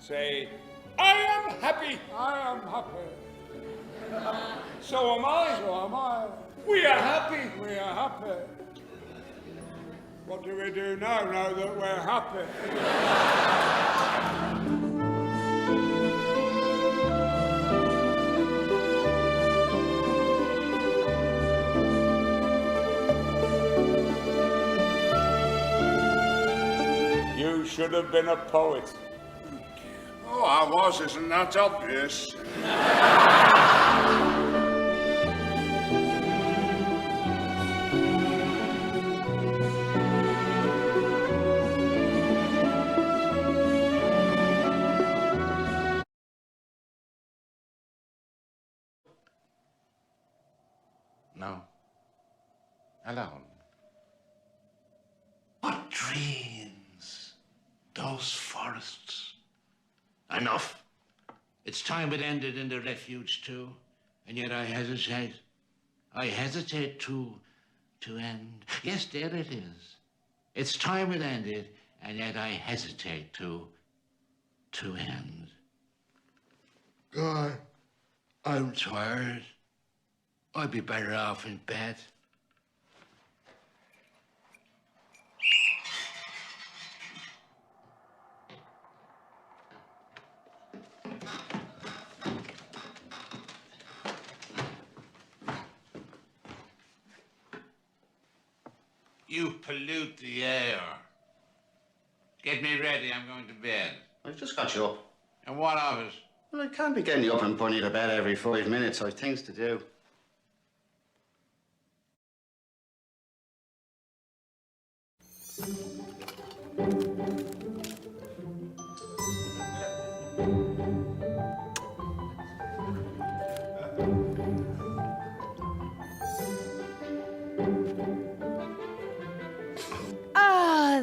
Say, I am happy. I am happy. So am I. So am I. We are happy. We are happy. What do we do now that we're happy? You should have been a poet. Oh, I was, isn't that obvious? No. Alone. What dreams? Those forests. Enough. It's time it ended in the refuge too. And yet I hesitate. I hesitate to end. Yes, there it is. It's time it ended, and yet I hesitate to end. God, I'm tired. I'd be better off in bed. You pollute the air. Get me ready, I'm going to bed. I've just got you up. And what of it? Well, I can't be getting you up and putting you to bed every 5 minutes. I've things to do.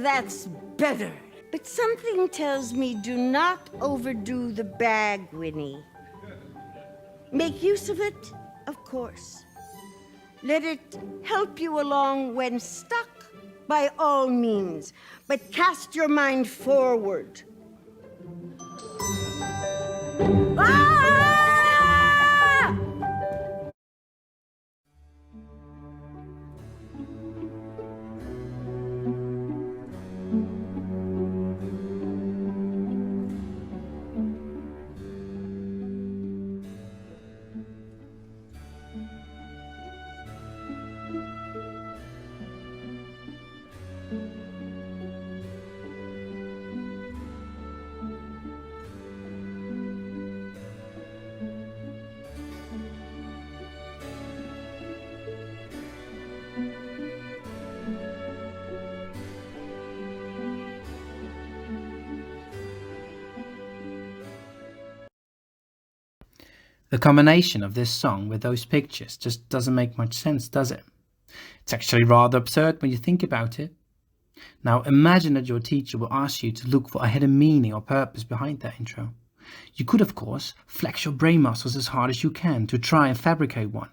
That's better. But something tells me do not overdo the bag, Winnie. Make use of it, of course. Let it help you along when stuck, by all means. But cast your mind forward. Ah! The combination of this song with those pictures just doesn't make much sense, does it? It's actually rather absurd when you think about it. Now imagine that your teacher will ask you to look for a hidden meaning or purpose behind that intro. You could, of course, flex your brain muscles as hard as you can to try and fabricate one.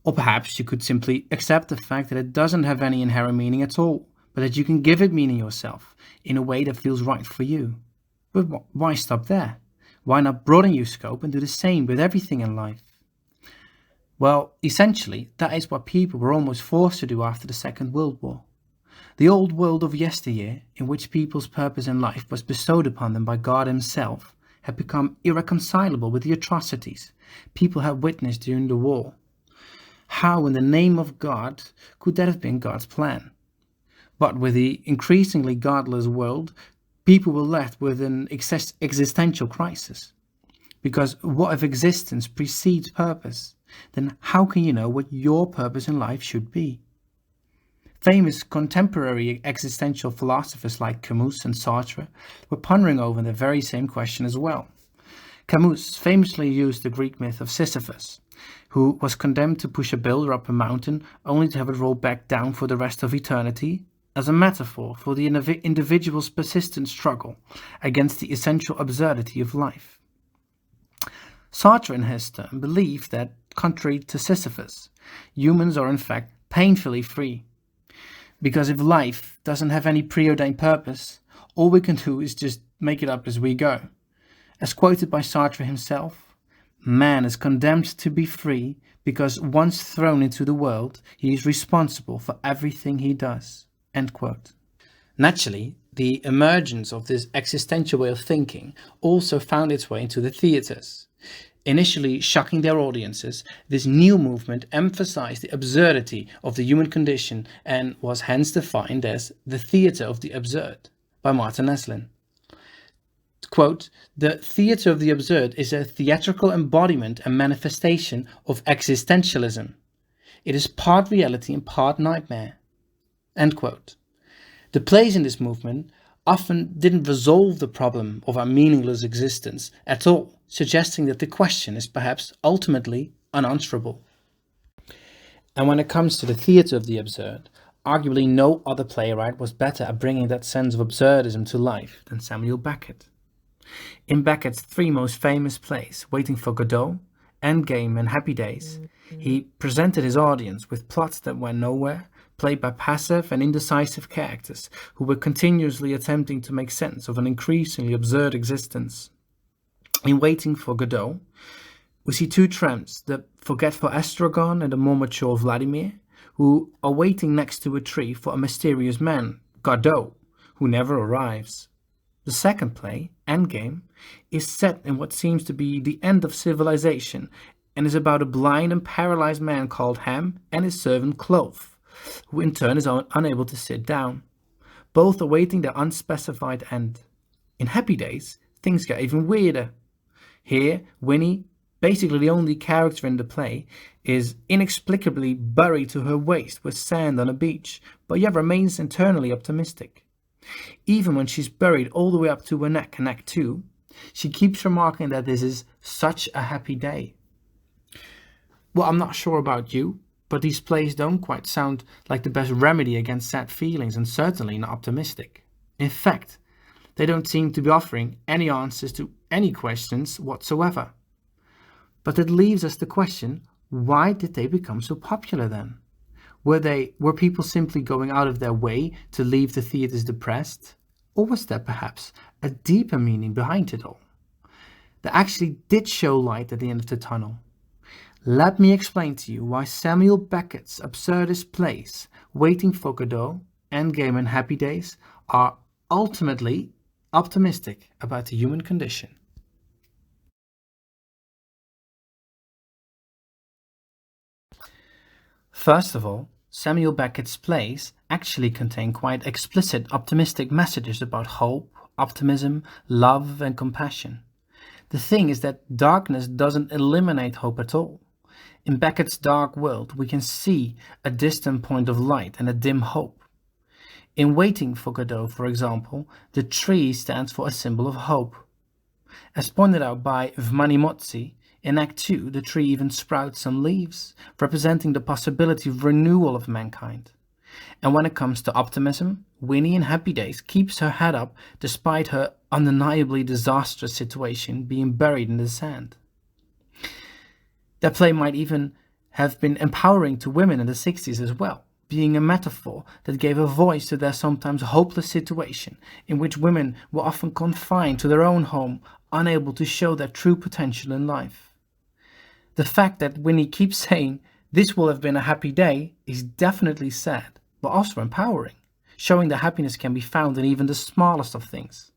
Or perhaps you could simply accept the fact that it doesn't have any inherent meaning at all, but that you can give it meaning yourself in a way that feels right for you. But why stop there? Why not broaden your scope and do the same with everything in life? Well, essentially, that is what people were almost forced to do after the Second World War. The old world of yesteryear, in which people's purpose in life was bestowed upon them by God himself, had become irreconcilable with the atrocities people had witnessed during the war. How, in the name of God, could that have been God's plan? But with the increasingly godless world, people were left with an existential crisis. Because what if existence precedes purpose? Then how can you know what your purpose in life should be? Famous contemporary existential philosophers like Camus and Sartre were pondering over the very same question as well. Camus famously used the Greek myth of Sisyphus, who was condemned to push a boulder up a mountain only to have it roll back down for the rest of eternity, as a metaphor for the individual's persistent struggle against the essential absurdity of life. Sartre, in his turn, believed that, contrary to Sisyphus, humans are in fact painfully free. Because if life doesn't have any preordained purpose, all we can do is just make it up as we go, As quoted by Sartre himself, man is condemned to be free because once thrown into the world, he is responsible for everything he does. End quote. Naturally, the emergence of this existential way of thinking also found its way into the theatres. Initially shocking their audiences, this new movement emphasized the absurdity of the human condition and was hence defined as the theatre of the absurd by Martin Esslin. Quote, "The theatre of the absurd is a theatrical embodiment and manifestation of existentialism. It is part reality and part nightmare." End quote. The plays in this movement often didn't resolve the problem of our meaningless existence at all, suggesting that the question is perhaps ultimately unanswerable. And when it comes to the theatre of the absurd, arguably no other playwright was better at bringing that sense of absurdism to life than Samuel Beckett. In Beckett's three most famous plays, Waiting for Godot, Endgame and Happy Days, he presented his audience with plots that went nowhere, played by passive and indecisive characters who were continuously attempting to make sense of an increasingly absurd existence. In Waiting for Godot, we see two tramps, the forgetful Estragon and the more mature Vladimir, who are waiting next to a tree for a mysterious man, Godot, who never arrives. The second play, Endgame, is set in what seems to be the end of civilization and is about a blind and paralyzed man called Ham and his servant Clove, who in turn is unable to sit down, both awaiting their unspecified end. In Happy Days, things get even weirder. Here, Winnie, basically the only character in the play, is inexplicably buried to her waist with sand on a beach, but yet remains internally optimistic. Even when she's buried all the way up to her neck in Act 2, she keeps remarking that this is such a happy day. Well, I'm not sure about you, but these plays don't quite sound like the best remedy against sad feelings and certainly not optimistic. In fact, they don't seem to be offering any answers to any questions whatsoever. But it leaves us the question, why did they become so popular then? Were people simply going out of their way to leave the theatres depressed? Or was there perhaps a deeper meaning behind it all that actually did show light at the end of the tunnel? Let me explain to you why Samuel Beckett's absurdist plays, Waiting for Godot, Endgame and Happy Days, are ultimately optimistic about the human condition. First of all, Samuel Beckett's plays actually contain quite explicit optimistic messages about hope, optimism, love and compassion. The thing is that darkness doesn't eliminate hope at all. In Beckett's dark world, we can see a distant point of light and a dim hope. In Waiting for Godot, for example, the tree stands for a symbol of hope. As pointed out by Vmanimozhi, in Act 2, the tree even sprouts some leaves, representing the possibility of renewal of mankind. And when it comes to optimism, Winnie in Happy Days keeps her head up despite her undeniably disastrous situation being buried in the sand. That play might even have been empowering to women in the 60s as well, being a metaphor that gave a voice to their sometimes hopeless situation, in which women were often confined to their own home, unable to show their true potential in life. The fact that Winnie keeps saying, "This will have been a happy day," is definitely sad, but also empowering, showing that happiness can be found in even the smallest of things.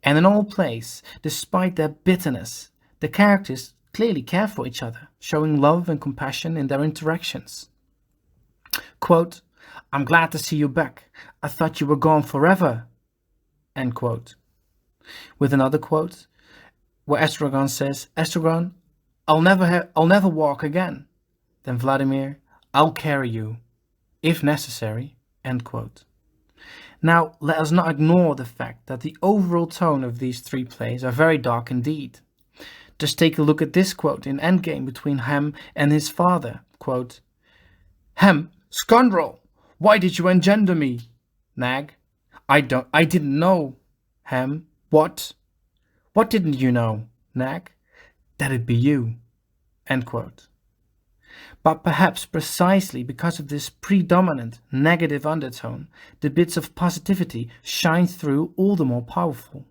And in all plays, despite their bitterness, the characters clearly care for each other, showing love and compassion in their interactions. Quote, "I'm glad to see you back. I thought you were gone forever." End quote. With another quote, where Estragon says, "Estragon, I'll never walk again." Then Vladimir, "I'll carry you, if necessary." End quote. Now, let us not ignore the fact that the overall tone of these three plays are very dark indeed. Just take a look at this quote in Endgame between Ham and his father. Quote, "Ham, scoundrel, why did you engender me?" Nag, I didn't know." Ham, What didn't you know?" Nag, "That it be you." End quote. But perhaps precisely because of this predominant negative undertone, the bits of positivity shine through all the more powerful.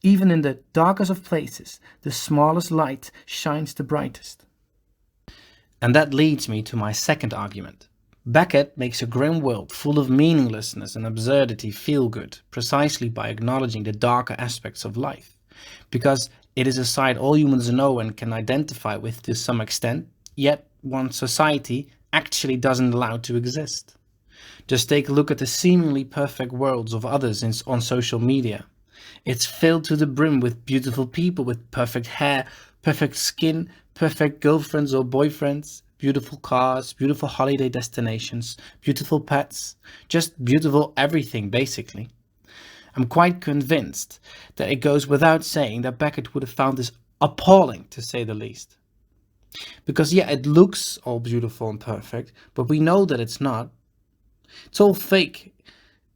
Even in the darkest of places, the smallest light shines the brightest. And that leads me to my second argument. Beckett makes a grim world full of meaninglessness and absurdity feel good, precisely by acknowledging the darker aspects of life, because it is a side all humans know and can identify with to some extent, yet one society actually doesn't allow to exist. Just take a look at the seemingly perfect worlds of others on social media. It's filled to the brim with beautiful people with perfect hair, perfect skin, perfect girlfriends or boyfriends, beautiful cars, beautiful holiday destinations, beautiful pets, just beautiful everything basically. I'm quite convinced that it goes without saying that Beckett would have found this appalling, to say the least. Because yeah, it looks all beautiful and perfect, but we know that it's not. It's all fake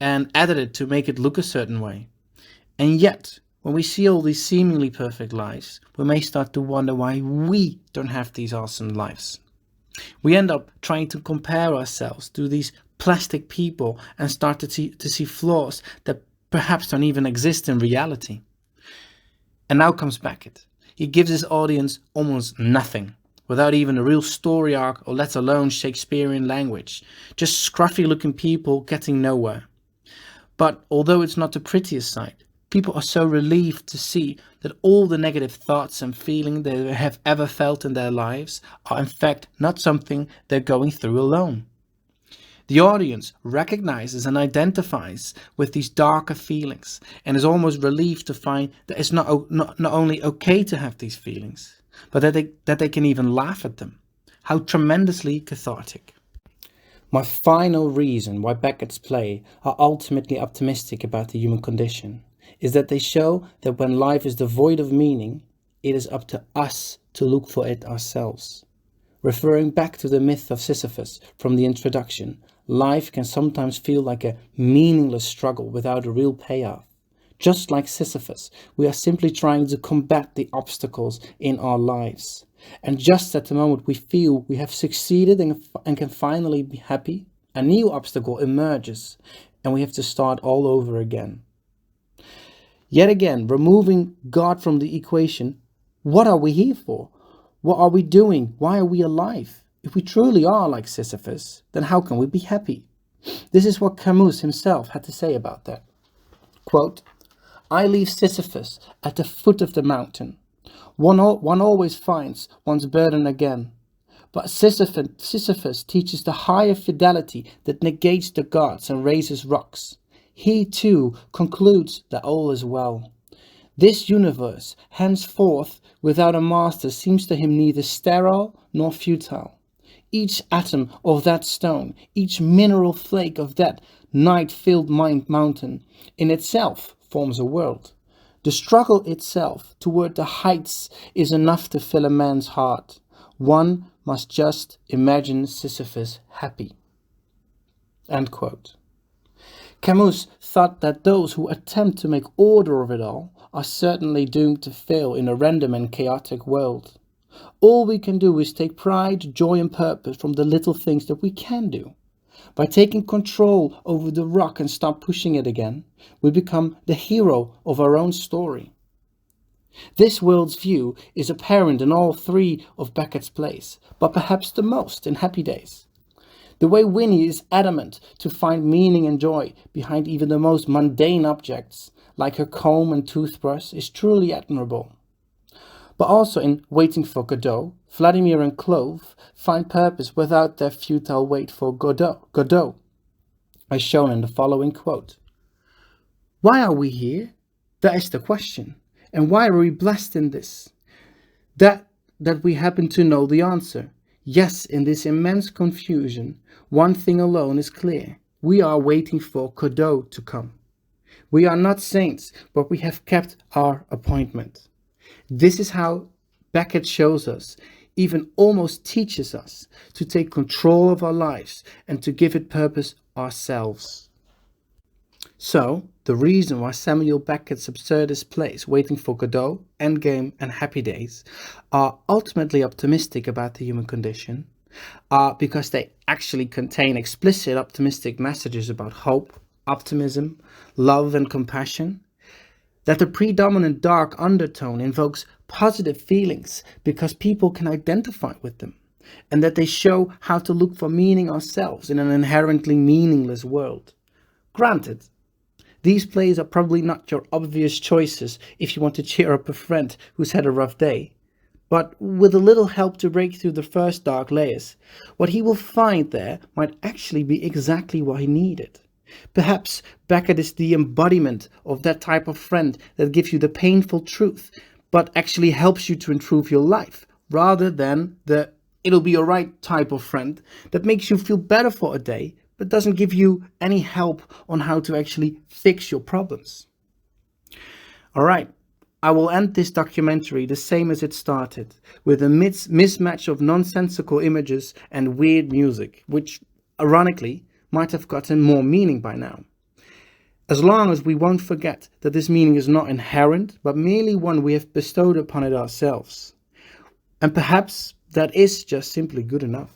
and edited to make it look a certain way. And yet, when we see all these seemingly perfect lives, we may start to wonder why we don't have these awesome lives. We end up trying to compare ourselves to these plastic people and start to see flaws that perhaps don't even exist in reality. And now comes Beckett. He gives his audience almost nothing, without even a real story arc or let alone Shakespearean language. Just scruffy looking people getting nowhere. But although it's not the prettiest sight, people are so relieved to see that all the negative thoughts and feelings they have ever felt in their lives are in fact not something they're going through alone. The audience recognizes and identifies with these darker feelings and is almost relieved to find that it's not only okay to have these feelings, but that they can even laugh at them. How tremendously cathartic. My final reason why Beckett's plays are ultimately optimistic about the human condition is that they show that when life is devoid of meaning, it is up to us to look for it ourselves. Referring back to the myth of Sisyphus from the introduction, life can sometimes feel like a meaningless struggle without a real payoff. Just like Sisyphus, we are simply trying to combat the obstacles in our lives. And just at the moment we feel we have succeeded and can finally be happy, a new obstacle emerges and we have to start all over again. Yet again, removing God from the equation, what are we here for? What are we doing? Why are we alive? If we truly are like Sisyphus, then how can we be happy? This is what Camus himself had to say about that. Quote, "I leave Sisyphus at the foot of the mountain. One always finds one's burden again. But Sisyphus teaches the higher fidelity that negates the gods and raises rocks. He too concludes that all is well. This universe, henceforth without a master, seems to him neither sterile nor futile. Each atom of that stone, each mineral flake of that night-filled mountain, in itself forms a world. The struggle itself toward the heights is enough to fill a man's heart. One must just imagine Sisyphus happy." End quote. Camus thought that those who attempt to make order of it all are certainly doomed to fail in a random and chaotic world. All we can do is take pride, joy and purpose from the little things that we can do. By taking control over the rock and stop pushing it again, we become the hero of our own story. This world's view is apparent in all three of Beckett's plays, but perhaps the most in Happy Days. The way Winnie is adamant to find meaning and joy behind even the most mundane objects, like her comb and toothbrush, is truly admirable. But also in Waiting for Godot, Vladimir and Clove find purpose without their futile wait for Godot, as shown in the following quote. "Why are we here? That is the question. And why are we blessed in this? That we happen to know the answer. Yes, in this immense confusion, one thing alone is clear. We are waiting for Godot to come. We are not saints, but we have kept our appointment." This is how Beckett shows us, even almost teaches us, to take control of our lives and to give it purpose ourselves. So, the reason why Samuel Beckett's absurdist plays Waiting for Godot, Endgame and Happy Days are ultimately optimistic about the human condition are because they actually contain explicit optimistic messages about hope, optimism, love and compassion. That the predominant dark undertone invokes positive feelings because people can identify with them, and that they show how to look for meaning ourselves in an inherently meaningless world. Granted, these plays are probably not your obvious choices if you want to cheer up a friend who's had a rough day. But with a little help to break through the first dark layers, what he will find there might actually be exactly what he needed. Perhaps Beckett is the embodiment of that type of friend that gives you the painful truth, but actually helps you to improve your life, rather than the it'll be alright type of friend that makes you feel better for a day, but doesn't give you any help on how to actually fix your problems. Alright, I will end this documentary the same as it started, with a mismatch of nonsensical images and weird music, which, ironically, might have gotten more meaning by now. As long as we won't forget that this meaning is not inherent, but merely one we have bestowed upon it ourselves. And perhaps that is just simply good enough.